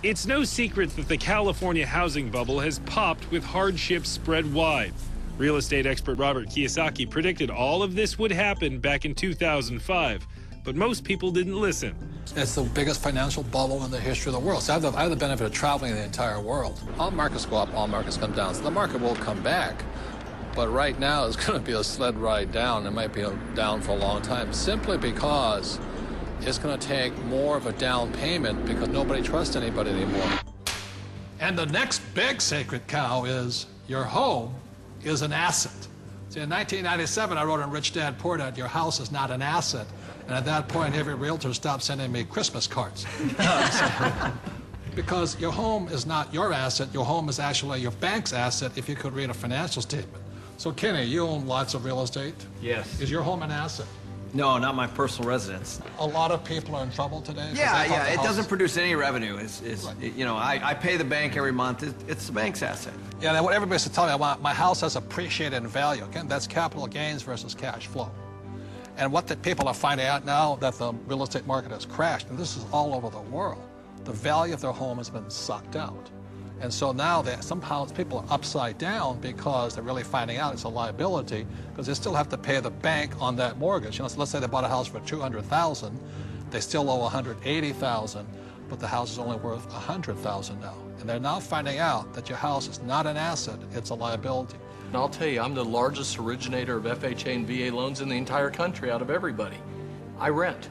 It's no secret that the California housing bubble has popped with hardships spread wide. Real estate expert Robert Kiyosaki predicted all of this would happen back in 2005, but most people didn't listen. It's the biggest financial bubble in the history of the world. So I have the benefit of traveling the entire world. All markets go up, all markets come down. So the market will come back. But right now it's going to be a sled ride down. It might be down for a long time, simply because it's going to take more of a down payment because nobody trusts anybody anymore. And the next big sacred cow is your home is an asset. See, in 1997, I wrote in Rich Dad Poor Dad, your house is not an asset. And at that point, every realtor stopped sending me Christmas cards. Because your home is not your asset. Your home is actually your bank's asset if you could read a financial statement. So, Kenny, you own lots of real estate. Yes. Is your home an asset? No, not my personal residence. A lot of people are in trouble today. Yeah. It doesn't produce any revenue. Right. You know, I pay the bank every month. It's the bank's asset. Yeah, what everybody used to tell me, my house has appreciated in value. Again, that's capital gains versus cash flow. And what the people are finding out now that the real estate market has crashed, and this is all over the world, the value of their home has been sucked out. And so now somehow people are upside down because they're really finding out it's a liability because they still have to pay the bank on that mortgage. You know, so let's say they bought a house for $200,000, they still owe $180,000, but the house is only worth $100,000 now. And they're now finding out that your house is not an asset, it's a liability. And I'll tell you, I'm the largest originator of FHA and VA loans in the entire country out of everybody. I rent.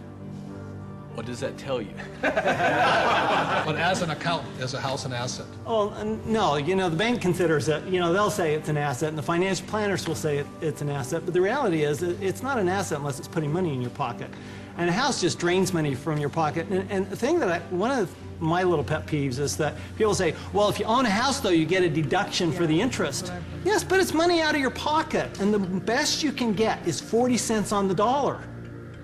What does that tell you? But as an accountant, is a house an asset? Oh, no, you know, the bank considers it, you know, they'll say it's an asset, and the financial planners will say it's an asset, but the reality is it's not an asset unless it's putting money in your pocket. And a house just drains money from your pocket. And the thing that one of my little pet peeves is that people say, well, if you own a house, though, you get a deduction for the interest. Yes, but it's money out of your pocket, and the best you can get is 40 cents on the dollar.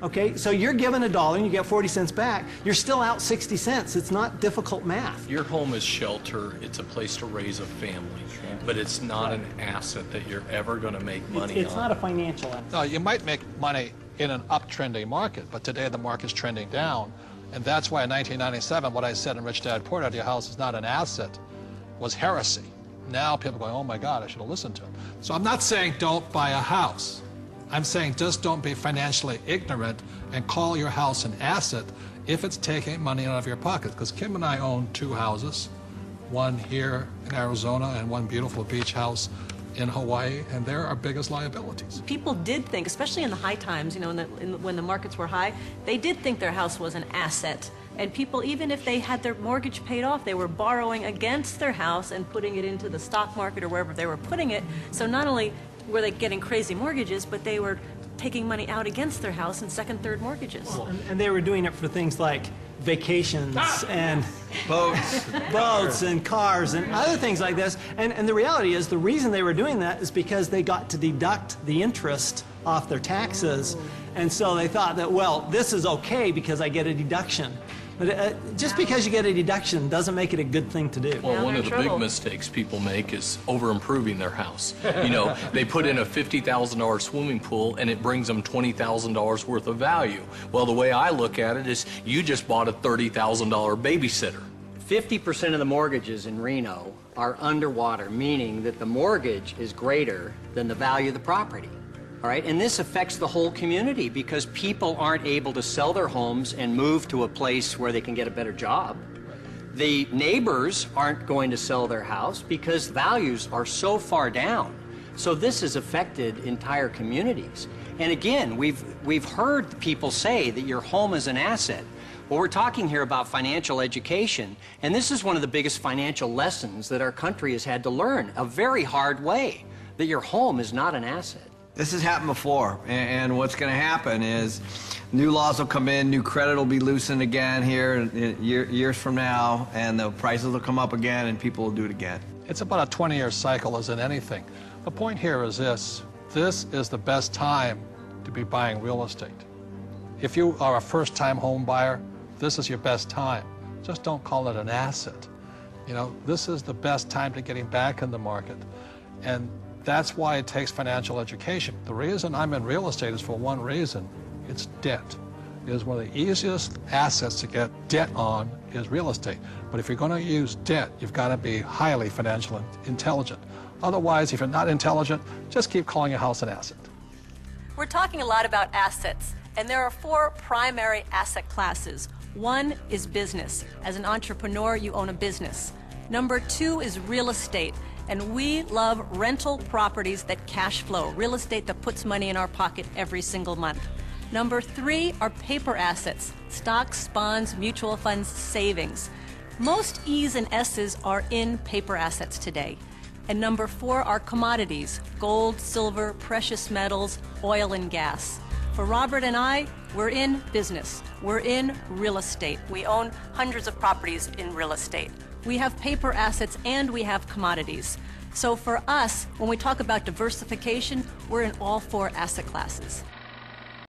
Okay, so you're given $1 and you get 40 cents back. You're still out 60 cents. It's not difficult math. Your home is shelter. It's a place to raise a family, but it's not an asset that you're ever going to make money on. It's not a financial asset. No, you might make money in an uptrending market, but today the market's trending down. And that's why in 1997, what I said in Rich Dad Poor Dad, your house is not an asset, was heresy. Now people are going, oh my God, I should have listened to him. So I'm not saying don't buy a house. I'm saying just don't be financially ignorant and call your house an asset if it's taking money out of your pocket. Because Kim and I own 2 houses, one here in Arizona and one beautiful beach house in Hawaii, and they're our biggest liabilities. People did think, especially in the high times, you know, when the markets were high, they did think their house was an asset. And people, even if they had their mortgage paid off, they were borrowing against their house and putting it into the stock market or wherever they were putting it. So not only were they getting crazy mortgages, but they were taking money out against their house in second, third mortgages. Well, and they were doing it for things like vacations and boats and cars and other things like this. And the reality is the reason they were doing that is because they got to deduct the interest off their taxes. And so they thought that, well, this is okay because I get a deduction. But just because you get a deduction doesn't make it a good thing to do. Well, one of the big mistakes people make is over-improving their house. You know, they put in a $50,000 swimming pool and it brings them $20,000 worth of value. Well, the way I look at it is you just bought a $30,000 babysitter. 50% of the mortgages in Reno are underwater, meaning that the mortgage is greater than the value of the property. All right, and this affects the whole community because people aren't able to sell their homes and move to a place where they can get a better job. The neighbors aren't going to sell their house because values are so far down. So this has affected entire communities. And again, we've heard people say that your home is an asset. Well, we're talking here about financial education, and this is one of the biggest financial lessons that our country has had to learn, a very hard way, that your home is not an asset. This has happened before, and what's going to happen is new laws will come in, new credit will be loosened again here years from now, and the prices will come up again, and people will do it again. It's about a 20-year cycle as in anything. The point here is this is the best time to be buying real estate. If you are a first-time home buyer, this is your best time. Just don't call it an asset. You know, this is the best time to getting back in the market. And that's why it takes financial education. The reason I'm in real estate is for one reason. It's debt. is one of the easiest assets to get debt on is real estate. But if you're going to use debt, you've got to be highly financially intelligent. Otherwise, if you're not intelligent, just keep calling your house an asset. We're talking a lot about assets, and there are 4 primary asset classes. One is business. As an entrepreneur, you own a business. Number 2 is real estate, and we love rental properties that cash flow, real estate that puts money in our pocket every single month. Number 3 are paper assets, stocks, bonds, mutual funds, savings. Most E's and S's are in paper assets today. And number 4 are commodities, gold, silver, precious metals, oil and gas. For Robert and I, we're in business. We're in real estate. We own hundreds of properties in real estate. We have paper assets and we have commodities. So for us, when we talk about diversification, we're in all 4 asset classes.